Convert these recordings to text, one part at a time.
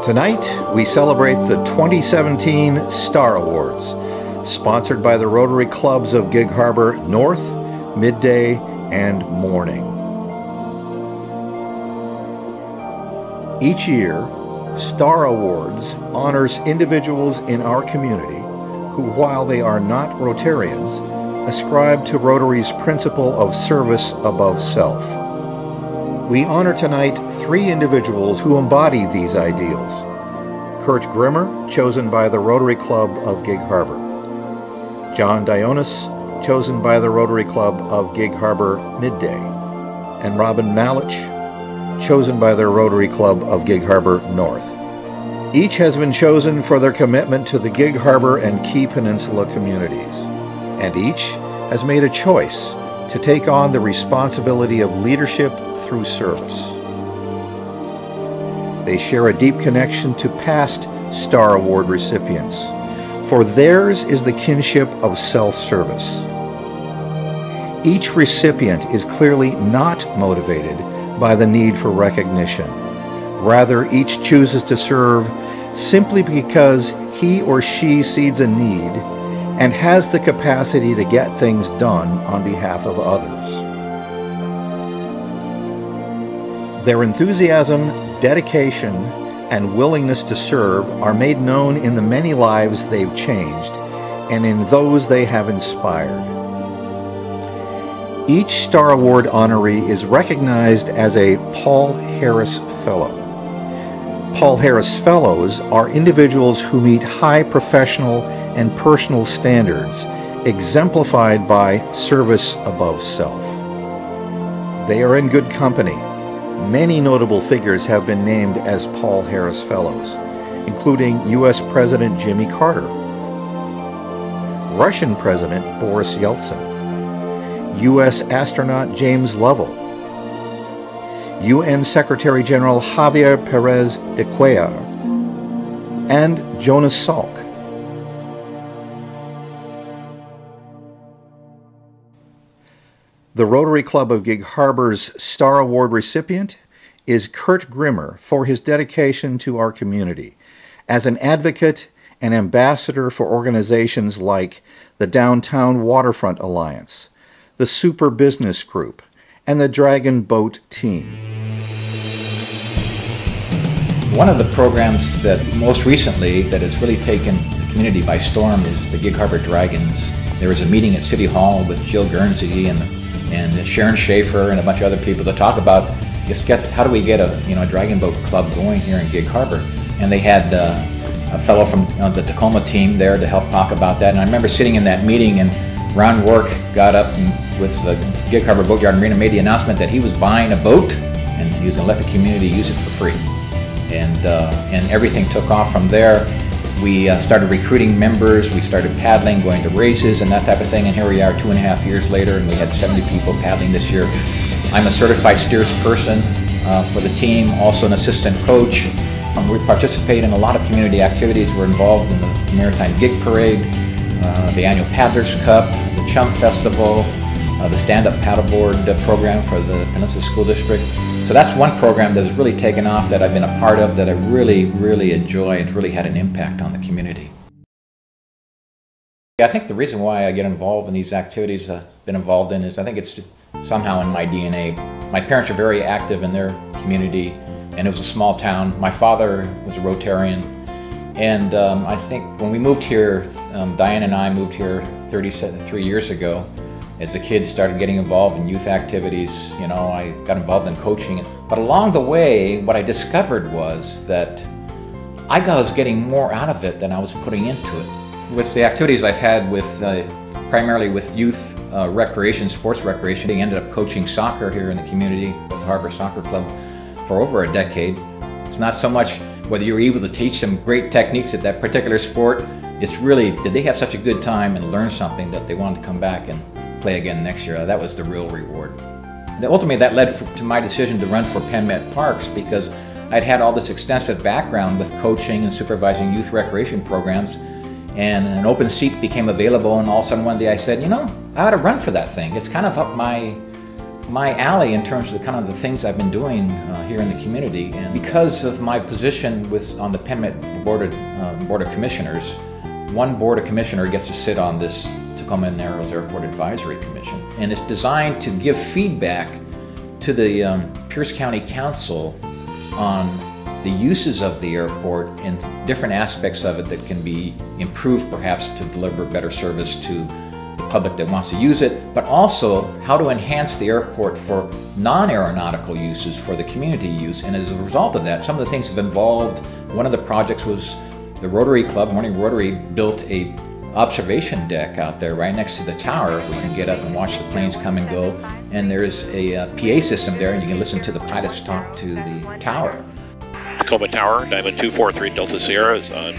Tonight, we celebrate the 2017 Star Awards, sponsored by the Rotary Clubs of Gig Harbor North, Midday, and Morning. Each year, Star Awards honors individuals in our community who, while they are not Rotarians, ascribe to Rotary's principle of service above self. We honor tonight 3 individuals who embody these ideals. Kurt Grimmer, chosen by the Rotary Club of Gig Harbor. John Dionas, chosen by the Rotary Club of Gig Harbor Midday. And Robin Malich, chosen by the Rotary Club of Gig Harbor North. Each has been chosen for their commitment to the Gig Harbor and Key Peninsula communities. And each has made a choice to take on the responsibility of leadership through service. They share a deep connection to past Star Award recipients, for theirs is the kinship of self-service. Each recipient is clearly not motivated by the need for recognition. Rather, each chooses to serve simply because he or she sees a need and has the capacity to get things done on behalf of others. Their enthusiasm, dedication, and willingness to serve are made known in the many lives they've changed and in those they have inspired. Each Star Award honoree is recognized as a Paul Harris Fellow. Paul Harris Fellows are individuals who meet high professional and personal standards, exemplified by service above self. They are in good company. Many notable figures have been named as Paul Harris Fellows, including U.S. President Jimmy Carter, Russian President Boris Yeltsin, U.S. astronaut James Lovell, UN Secretary General Javier Perez de Cuellar, and Jonas Salk. The Rotary Club of Gig Harbor's Star Award recipient is Kurt Grimmer for his dedication to our community as an advocate and ambassador for organizations like the Downtown Waterfront Alliance, the Super Business Group, and the Dragon Boat Team. One of the programs that most recently that has really taken the community by storm is the Gig Harbor Dragons. There was a meeting at City Hall with Jill Guernsey and Sharon Schaefer and a bunch of other people to talk about how do we get a Dragon Boat Club going here in Gig Harbor. And they had a fellow from the Tacoma team there to help talk about that. And I remember sitting in that meeting, and Ron Work got up and with the Gig Harbor Boatyard and Marina made the announcement that he was buying a boat and he was going to let the community use it for free. And everything took off from there. We started recruiting members, we started paddling, going to races and that type of thing, and here we are 2.5 years later, and we had 70 people paddling this year. I'm a certified steersperson for the team, also an assistant coach. We participate in a lot of community activities. We're involved in the Maritime Gig Parade, the annual Paddlers Cup, the Chum Festival, the stand-up paddleboard program for the Peninsula School District. So that's one program that has really taken off that I've been a part of that I really, really enjoy. It's really had an impact on the community. I think the reason why I get involved in these activities I've been involved in is I think it's somehow in my DNA. My parents are very active in their community, and it was a small town. My father was a Rotarian, and I think when we moved here, Diane and I moved here 33 years ago. As the kids started getting involved in youth activities, I got involved in coaching. But along the way, what I discovered was that I was getting more out of it than I was putting into it. With the activities I've had with, primarily with youth recreation, sports recreation, I ended up coaching soccer here in the community with the Harbor Soccer Club for over a decade. It's not so much whether you were able to teach them great techniques at that particular sport, it's really, did they have such a good time and learn something that they wanted to come back and play again next year? That was the real reward. Ultimately, that led to my decision to run for Penn Met Parks because I'd had all this extensive background with coaching and supervising youth recreation programs, and an open seat became available, and all of a sudden one day I said, I ought to run for that thing. It's kind of up my my alley in terms of kind of the things I've been doing here in the community. And because of my position on the Penmet Board of Commissioners, one Board of Commissioner gets to sit on this Tacoma Narrows Airport Advisory Commission. And it's designed to give feedback to the Pierce County Council on the uses of the airport and different aspects of it that can be improved perhaps to deliver better service to the public that wants to use it, but also how to enhance the airport for non-aeronautical uses for the community use. And as a result of that, some of the things have involved. One of the projects was the Rotary Club, Morning Rotary, built a observation deck out there right next to the tower where you can get up and watch the planes come and go. And there's a PA system there and you can listen to the pilots talk to the tower. Tacoma Tower, Diamond 243 Delta Sierra is on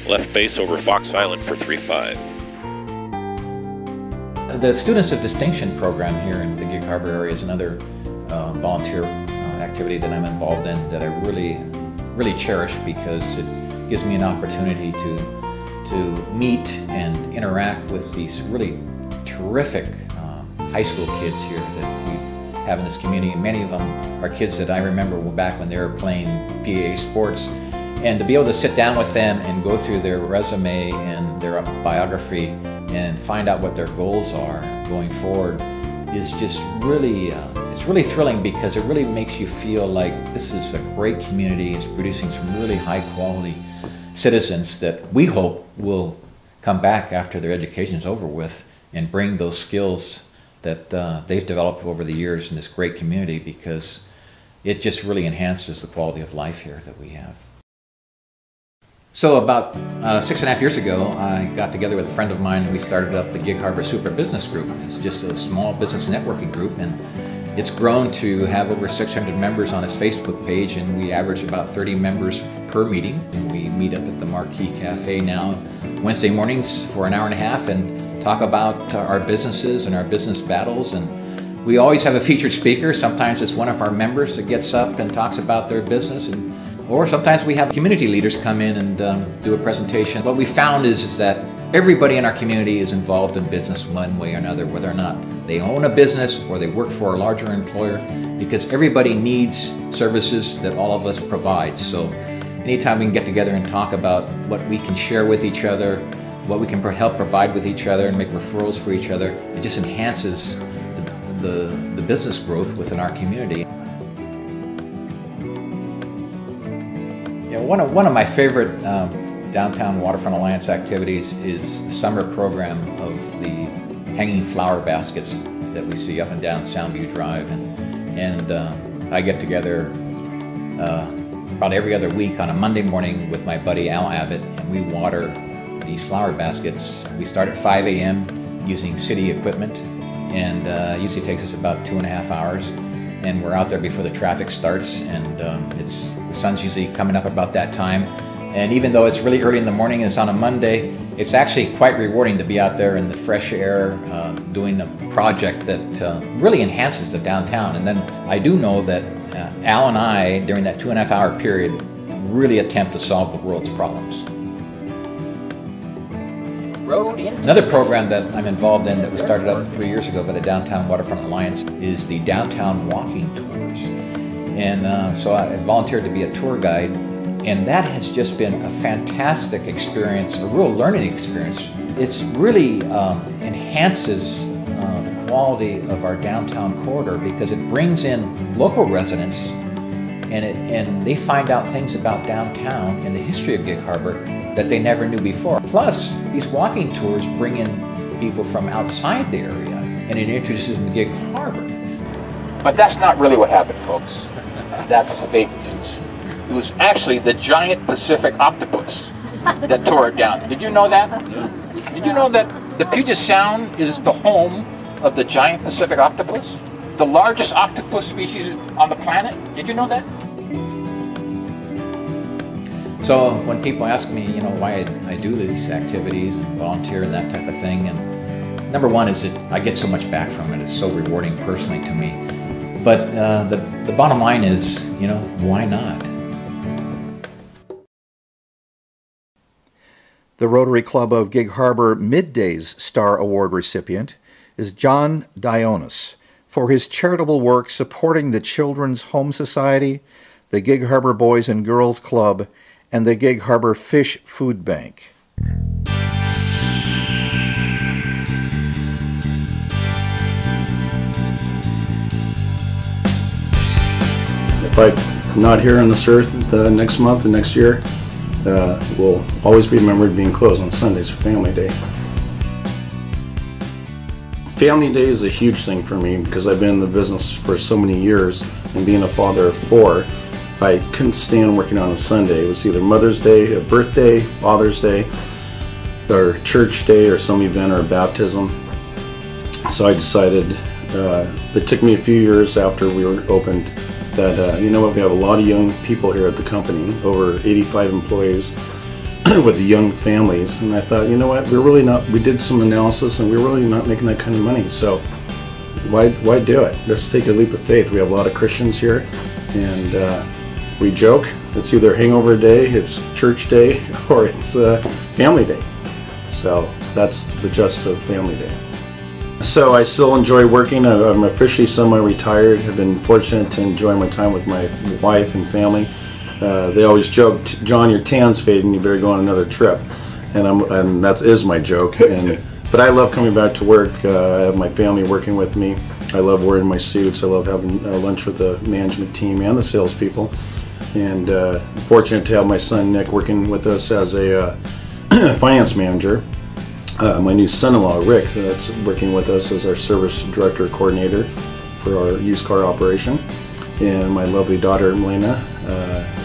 left base over Fox Island for 3-5. The Students of Distinction program here in the Gig Harbor area is another volunteer activity that I'm involved in that I really cherish because it gives me an opportunity to meet and interact with these really terrific high school kids here that we have in this community. Many of them are kids that I remember back when they were playing PAA sports, and to be able to sit down with them and go through their resume and their biography and find out what their goals are going forward is just really, it's really thrilling because it really makes you feel like this is a great community. It's producing some really high quality citizens that we hope will come back after their education is over with and bring those skills that they've developed over the years in this great community, because it just really enhances the quality of life here that we have. So about 6.5 years ago, I got together with a friend of mine and we started up the Gig Harbor Super Business Group. It's just a small business networking group, and it's grown to have over 600 members on its Facebook page, and we average about 30 members per meeting. And we meet up at the Marquee Cafe now Wednesday mornings for an hour and a half and talk about our businesses and our business battles. And we always have a featured speaker. Sometimes it's one of our members that gets up and talks about their business, or sometimes we have community leaders come in and do a presentation. What we found is that everybody in our community is involved in business one way or another, whether or not they own a business or they work for a larger employer, because everybody needs services that all of us provide. So anytime we can get together and talk about what we can share with each other, what we can help provide with each other and make referrals for each other, it just enhances the business growth within our community. You know, one of my favorite Downtown Waterfront Alliance activities is the summer program of the hanging flower baskets that we see up and down Soundview Drive. And I get together about every other week on a Monday morning with my buddy Al Abbott, and we water these flower baskets. We start at 5 a.m. using city equipment, and usually takes us about 2.5 hours. And we're out there before the traffic starts, and the sun's usually coming up about that time. And even though it's really early in the morning and it's on a Monday, it's actually quite rewarding to be out there in the fresh air doing a project that really enhances the downtown. And then I do know that Al and I, during that 2.5 hour period, really attempt to solve the world's problems. Another program that I'm involved in that we started up 3 years ago by the Downtown Waterfront Alliance is the Downtown Walking Tours. And so I volunteered to be a tour guide, and that has just been a fantastic experience, a real learning experience. It's really enhances the quality of our downtown corridor because it brings in local residents, and they find out things about downtown and the history of Gig Harbor that they never knew before. Plus, these walking tours bring in people from outside the area, and it introduces them to Gig Harbor. But that's not really what happened, folks. That's fake news. It was actually the giant Pacific octopus that tore it down. Did you know that? Did you know that the Puget Sound is the home of the giant Pacific octopus? The largest octopus species on the planet? Did you know that? So when people ask me, you know, why I do these activities and volunteer and that type of thing, and number one is that I get so much back from it. It's so rewarding personally to me. But the bottom line is, you know, why not? The Rotary Club of Gig Harbor Midday's Star Award recipient is John Dionas for his charitable work supporting the Children's Home Society, the Gig Harbor Boys and Girls Club, and the Gig Harbor Fish Food Bank. If I'm not here on this earth next month and next year, we'll always be remembered being closed on Sundays for Family Day. Family Day is a huge thing for me because I've been in the business for so many years, and being a father of 4, I couldn't stand working on a Sunday. It was either Mother's Day, a birthday, Father's Day, or church day, or some event or a baptism. So I decided, it took me a few years after we were opened, that you know what, we have a lot of young people here at the company, over 85 employees with young families, and I thought, you know what, we did some analysis and we're really not making that kind of money, so why do it? Let's take a leap of faith. We have a lot of Christians here, and we joke, it's either hangover day, it's church day, or it's family day. So that's the gist of Family Day. So I still enjoy working. I'm officially semi-retired. I've been fortunate to enjoy my time with my wife and family. They always joke, John, your tan's fading, you better go on another trip. And that is my joke. But I love coming back to work. I have my family working with me. I love wearing my suits. I love having lunch with the management team and the salespeople. And fortunate to have my son Nick working with us as a finance manager. My new son-in-law Rick, that's working with us as our service director coordinator for our used car operation. And my lovely daughter Melina,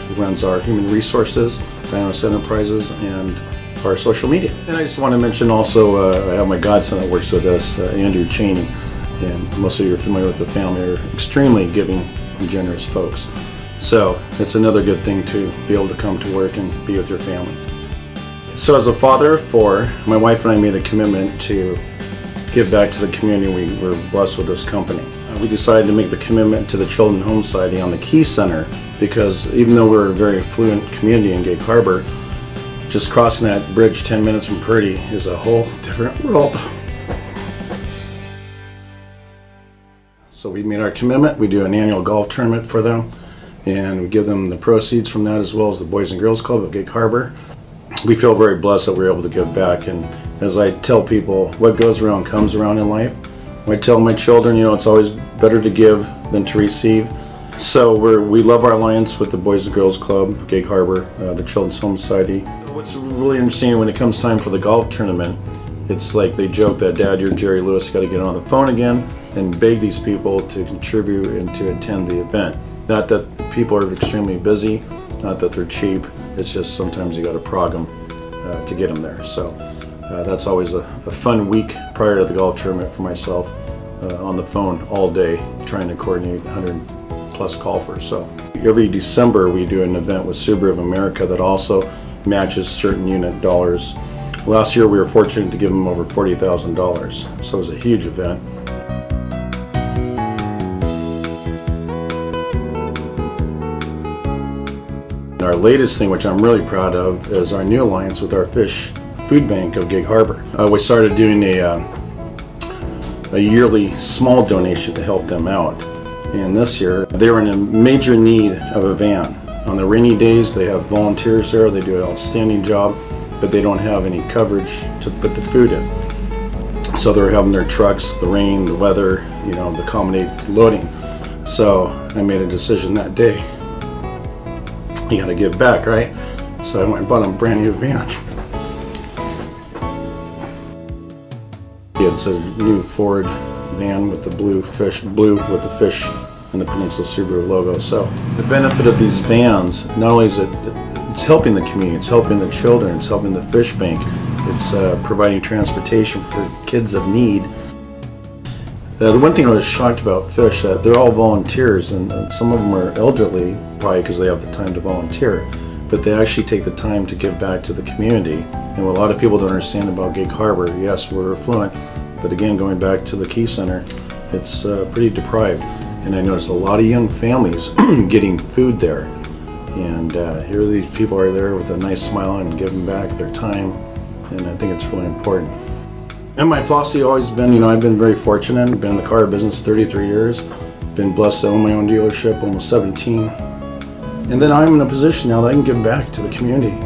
who runs our human resources, Dionas Enterprises, and our social media. And I just want to mention also, I have my godson that works with us, Andrew Cheney, and most of you are familiar with the family, are extremely giving and generous folks. So it's another good thing to be able to come to work and be with your family. So as a father of 4, my wife and I made a commitment to give back to the community. We were blessed with this company. We decided to make the commitment to the Children's Home Society on the Key Center because even though we're a very affluent community in Gig Harbor, just crossing that bridge 10 minutes from Purdy is a whole different world. So we made our commitment. We do an annual golf tournament for them, and we give them the proceeds from that as well as the Boys and Girls Club of Gig Harbor. We feel very blessed that we're able to give back, and as I tell people, what goes around comes around in life. I tell my children, you know, it's always better to give than to receive. So we love our alliance with the Boys and Girls Club, Gig Harbor, the Children's Home Society. What's really interesting when it comes time for the golf tournament, it's like they joke that, Dad, you're Jerry Lewis, got to get on the phone again and beg these people to contribute and to attend the event. Not that people are extremely busy, not that they're cheap, it's just sometimes you got to prog them to get them there. So that's always a fun week prior to the golf tournament for myself, on the phone all day trying to coordinate 100+ golfers. So every December we do an event with Subaru of America that also matches certain unit dollars. Last year we were fortunate to give them over $40,000, so it was a huge event. Our latest thing, which I'm really proud of, is our new alliance with our Fish Food Bank of Gig Harbor. We started doing a yearly small donation to help them out. And this year, they were in a major need of a van. On the rainy days, they have volunteers there. They do an outstanding job, but they don't have any coverage to put the food in. So they're having their trucks, the rain, the weather, you know, to accommodate loading. So I made a decision that day. You gotta give back, right? So I went and bought them a brand new van. It's a new Ford van with the blue with the fish and the Peninsula Subaru logo. So the benefit of these vans, not only is it's helping the community, it's helping the children, it's helping the fish bank, it's providing transportation for kids of need. The one thing I was shocked about Fish, that they're all volunteers, and some of them are elderly, probably because they have the time to volunteer, but they actually take the time to give back to the community. And what a lot of people don't understand about Gig Harbor, yes, we're affluent, but again, going back to the Key Center, it's pretty deprived. And I noticed a lot of young families getting food there. And here these people are there with a nice smile and giving back their time, and I think it's really important. And my philosophy always been, I've been very fortunate. Been in the car business 33 years. Been blessed to own my own dealership, almost 17. And then I'm in a position now that I can give back to the community.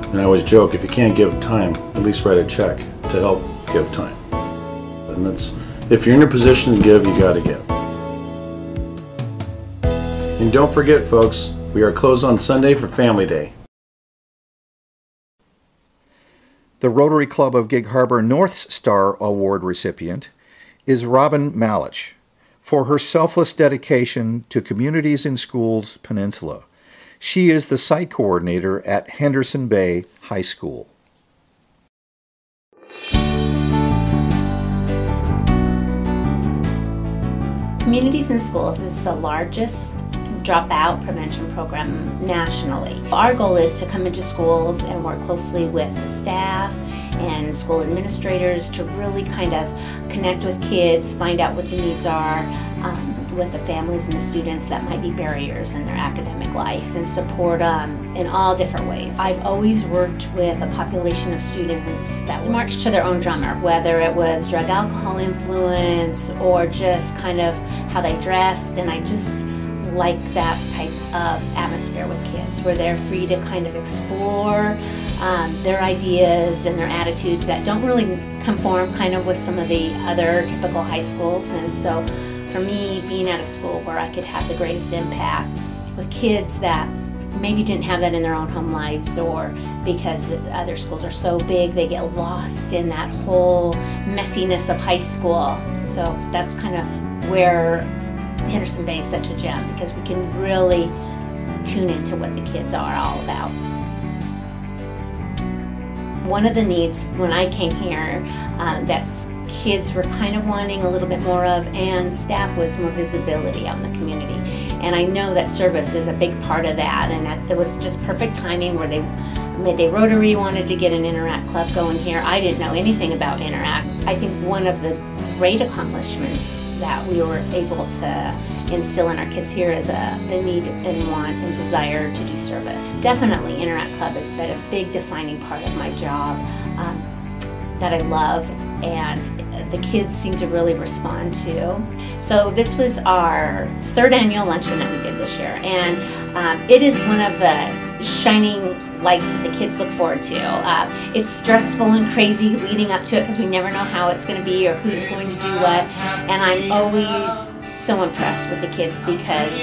And I always joke, if you can't give time, at least write a check to help give time. And that's, if you're in a position to give, you gotta give. And don't forget, folks, we are closed on Sunday for Family Day. The Rotary Club of Gig Harbor North Star Award recipient is Robin Malich for her selfless dedication to communities in schools peninsula. She is the site coordinator at Henderson Bay High School. Communities in Schools is the largest dropout prevention program nationally. Our goal is to come into schools and work closely with the staff and school administrators to really kind of connect with kids, find out what the needs are with the families and the students that might be barriers in their academic life, and support them in all different ways. I've always worked with a population of students that marched to their own drummer, whether it was drug alcohol influence or just kind of how they dressed, and I just like that type of atmosphere with kids where they're free to kind of explore their ideas and their attitudes that don't really conform kind of with some of the other typical high schools. And so for me, being at a school where I could have the greatest impact with kids that maybe didn't have that in their own home lives, or because other schools are so big they get lost in that whole messiness of high school. So that's kind of where Henderson Bay is such a gem, because we can really tune into what the kids are all about. One of the needs when I came here that kids were kind of wanting a little bit more of, and staff, was more visibility out in the community. And I know that service is a big part of that, and it was just perfect timing where Midday Rotary wanted to get an Interact club going here. I didn't know anything about Interact. I think one of the great accomplishments that we were able to instill in our kids here is the need and want and desire to do service. Definitely Interact Club has been a big defining part of my job that I love, and the kids seem to really respond to. So this was our third annual luncheon that we did this year, and it is one of the shining lights that the kids look forward to. It's stressful and crazy leading up to it because we never know how it's going to be or who's going to do what, and I'm always so impressed with the kids because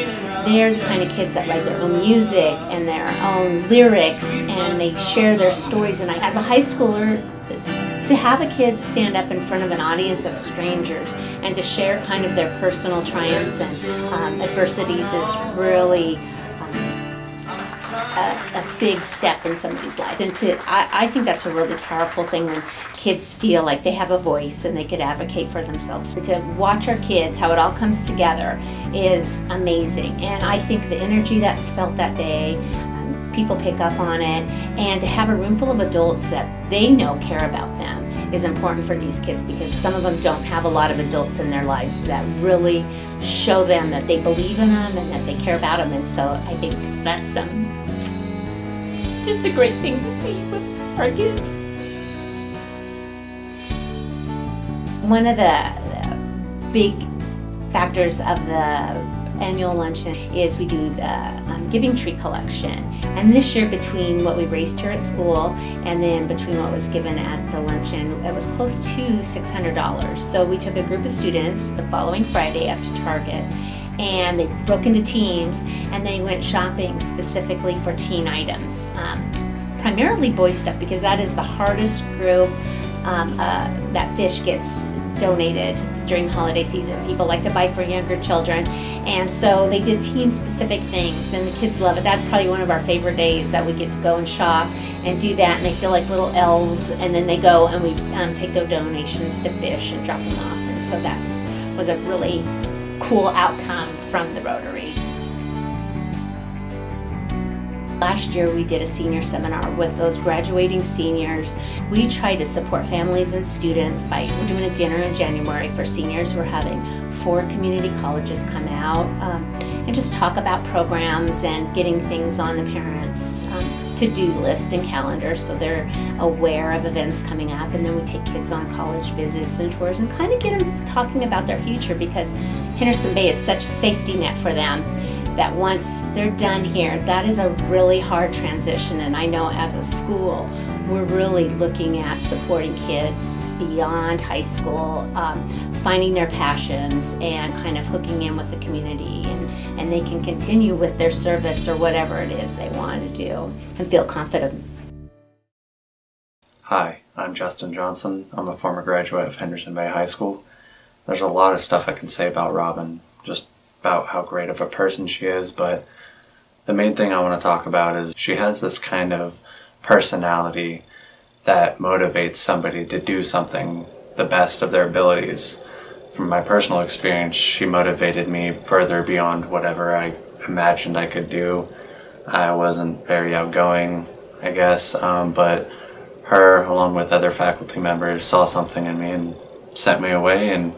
they're the kind of kids that write their own music and their own lyrics, and they share their stories. And as a high schooler, to have a kid stand up in front of an audience of strangers and to share kind of their personal triumphs and adversities is really a big step in somebody's life. And I think that's a really powerful thing when kids feel like they have a voice and they could advocate for themselves. To watch our kids, how it all comes together, is amazing. And I think the energy that's felt that day, people pick up on it, and to have a room full of adults that they know care about them is important for these kids, because some of them don't have a lot of adults in their lives that really show them that they believe in them and that they care about them. And so I think that's just a great thing to see with our kids. One of the big factors of the annual luncheon is we do the giving tree collection, and this year, between what we raised here at school and then between what was given at the luncheon, it was close to $600. So we took a group of students the following Friday up to Target, and they broke into teams and they went shopping specifically for teen items, primarily boy stuff, because that is the hardest group that fish gets donated during the holiday season. People like to buy for younger children, and so they did teen specific things, and the kids love it. That's probably one of our favorite days, that we get to go and shop and do that, and they feel like little elves, and then they go and we take their donations to fish and drop them off. And so that was a really cool outcome from the Rotary. Last year we did a senior seminar with those graduating seniors. We tried to support families and students by doing a dinner in January for seniors. We're having 4 community colleges come out and just talk about programs and getting things on the parents' to-do list and calendar, so they're aware of events coming up. And then we take kids on college visits and tours and kind of get them talking about their future, because Henderson Bay is such a safety net for them that once they're done here, that is a really hard transition. And I know as a school, we're really looking at supporting kids beyond high school, finding their passions and kind of hooking in with the community, and they can continue with their service or whatever it is they want to do and feel confident. Hi, I'm Justin Johnson. I'm a former graduate of Henderson Bay High School. There's a lot of stuff I can say about Robin, just about how great of a person she is, but the main thing I want to talk about is she has this kind of personality that motivates somebody to do something the best of their abilities. From my personal experience, she motivated me further beyond whatever I imagined I could do. I wasn't very outgoing, I guess, but her, along with other faculty members, saw something in me and sent me away and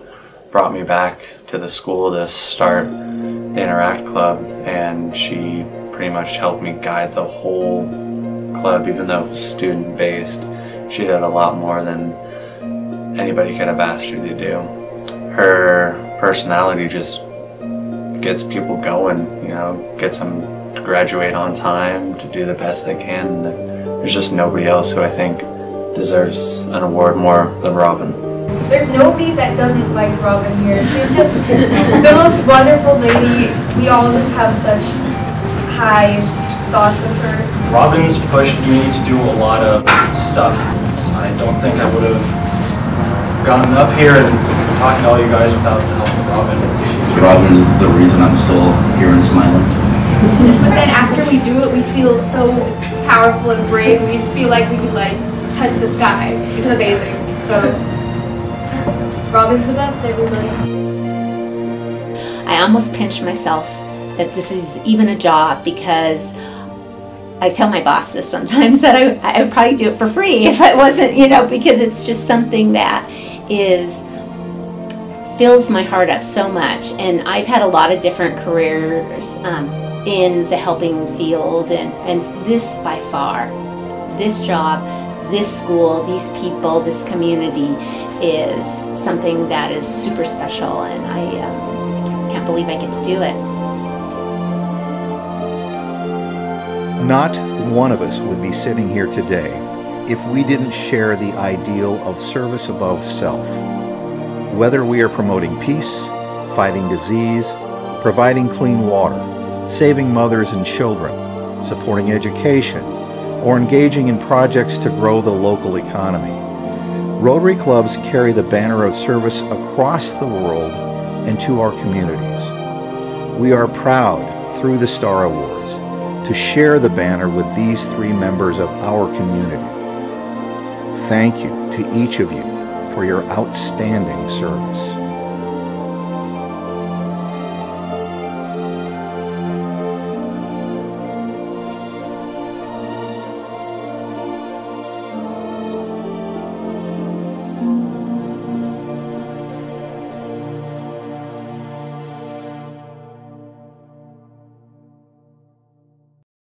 brought me back to the school to start the Interact Club, and she pretty much helped me guide the whole club. Even though it was student-based, she did a lot more than anybody could have asked her to do. Her personality just gets people going, you know, gets them to graduate on time, to do the best they can. There's just nobody else who I think deserves an award more than Robin. There's nobody that doesn't like Robin here. She's just the most wonderful lady. We all just have such high thoughts of her. Robin's pushed me to do a lot of stuff. I don't think I would have gotten up here and talking to all you guys without the help of Robin. Robin is the reason I'm still here and smiling. But then after we do it, we feel so powerful and brave. We just feel like we could like touch the sky. It's amazing. So Robin's the best, everybody. I almost pinch myself that this is even a job, because I tell my boss this sometimes, that I would probably do it for free if it wasn't, you know, because it's just something that fills my heart up so much. And I've had a lot of different careers in the helping field, and this by far, this job, this school, these people, this community is something that is super special, and I can't believe I get to do it. Not one of us would be sitting here today if we didn't share the ideal of service above self. Whether we are promoting peace, fighting disease, providing clean water, saving mothers and children, supporting education, or engaging in projects to grow the local economy, Rotary clubs carry the banner of service across the world and to our communities. We are proud, through the Star Awards, to share the banner with these three members of our community. Thank you to each of you for your outstanding service.